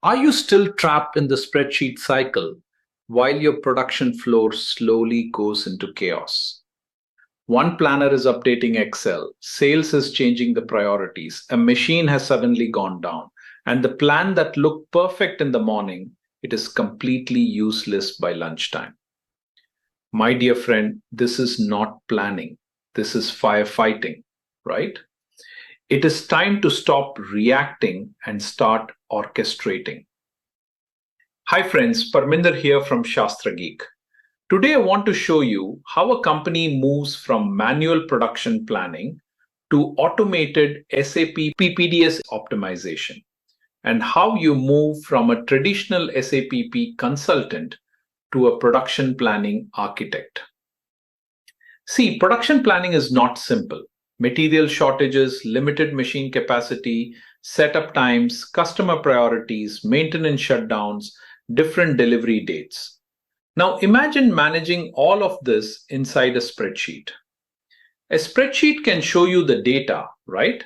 Are you still trapped in the spreadsheet cycle while your production floor slowly goes into chaos? One planner is updating Excel, sales is changing the priorities, a machine has suddenly gone down, and the plan that looked perfect in the morning, it is completely useless by lunchtime. My dear friend, this is not planning. This is firefighting, right? It is time to stop reacting and start orchestrating. Hi friends, Parminder here from Sastrageek. Today I want to show you how a company moves from manual production planning to automated SAP PPDS optimization, and how you move from a traditional SAP PP consultant to a production planning architect. See, production planning is not simple. Material shortages, limited machine capacity, setup times, customer priorities, maintenance shutdowns, different delivery dates. Now imagine managing all of this inside a spreadsheet. A spreadsheet can show you the data, right?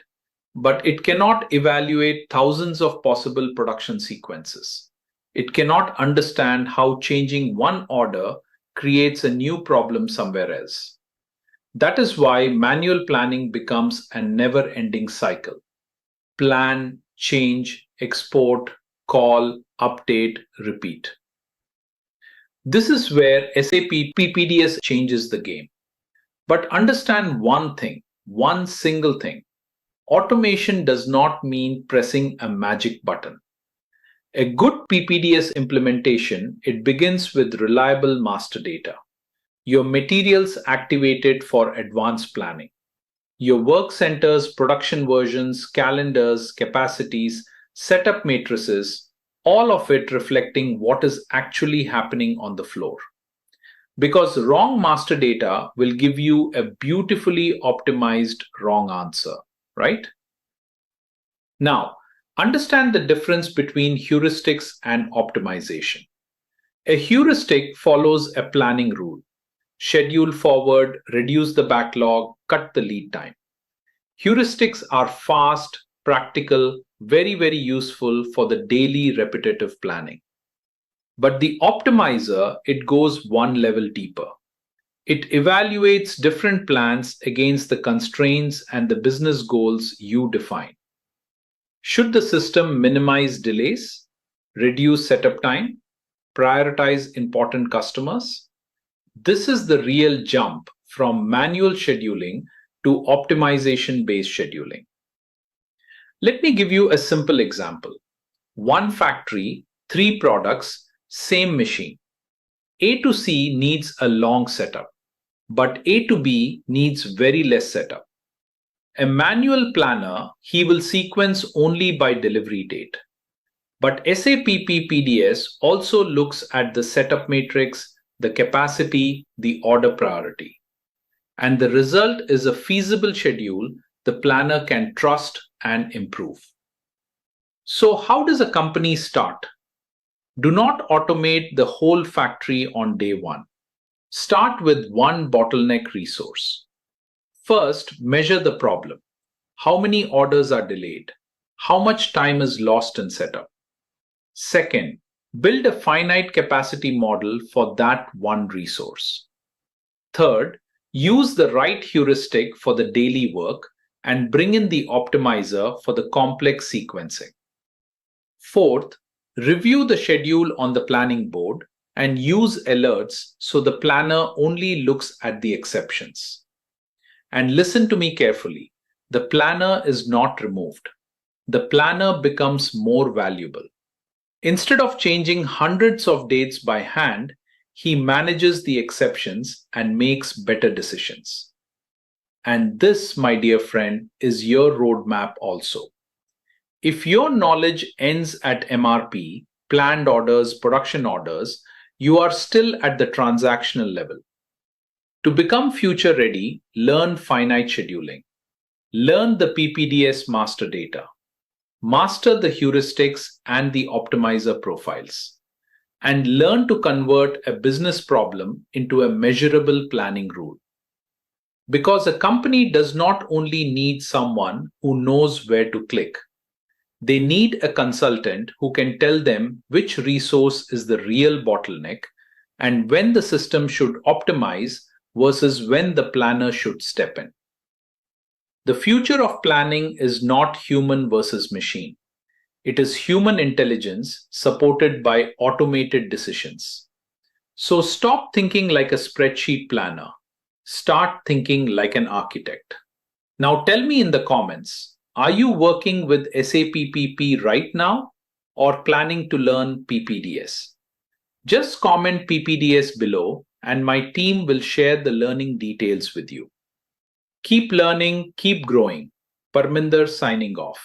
But it cannot evaluate thousands of possible production sequences. It cannot understand how changing one order creates a new problem somewhere else. That is why manual planning becomes a never ending cycle. Plan, change, export, call, update, repeat. This is where SAP PPDS changes the game. But understand one thing, one single thing. Automation does not mean pressing a magic button. A good PPDS implementation, it begins with reliable master data. Your materials activated for advanced planning. Your work centers, production versions, calendars, capacities, setup matrices, all of it reflecting what is actually happening on the floor. Because wrong master data will give you a beautifully optimized wrong answer, right? Now, understand the difference between heuristics and optimization. A heuristic follows a planning rule: schedule forward, reduce the backlog, cut the lead time. Heuristics are fast, practical, very useful for the daily repetitive planning. But the optimizer, it goes one level deeper. It evaluates different plans against the constraints and the business goals you define. Should the system minimize delays, reduce setup time, prioritize important customers? This is the real jump from manual scheduling to optimization-based scheduling. Let me give you a simple example. One factory, 3 products, same machine. A to C needs a long setup, but A to B needs very less setup. A manual planner, he will sequence only by delivery date. But SAP PPDS also looks at the setup matrix, the capacity, the order priority. And the result is a feasible schedule the planner can trust and improve. So how does a company start? Do not automate the whole factory on day one. Start with one bottleneck resource. First, measure the problem. How many orders are delayed? How much time is lost in setup? Second, build a finite capacity model for that one resource. Third, use the right heuristic for the daily work and bring in the optimizer for the complex sequencing. Fourth, review the schedule on the planning board and use alerts so the planner only looks at the exceptions. And listen to me carefully. The planner is not removed. The planner becomes more valuable. Instead of changing hundreds of dates by hand, he manages the exceptions and makes better decisions. And this, my dear friend, is your roadmap also. If your knowledge ends at MRP, planned orders, production orders, you are still at the transactional level. To become future ready, learn finite scheduling. Learn the PPDS master data. Master the heuristics and the optimizer profiles. And learn to convert a business problem into a measurable planning rule. Because a company does not only need someone who knows where to click. They need a consultant who can tell them which resource is the real bottleneck and when the system should optimize versus when the planner should step in. The future of planning is not human versus machine. It is human intelligence supported by automated decisions. So stop thinking like a spreadsheet planner. Start thinking like an architect. Now tell me in the comments, are you working with SAP PP right now or planning to learn PPDS? Just comment PPDS below and my team will share the learning details with you. Keep learning, keep growing. Parminder signing off.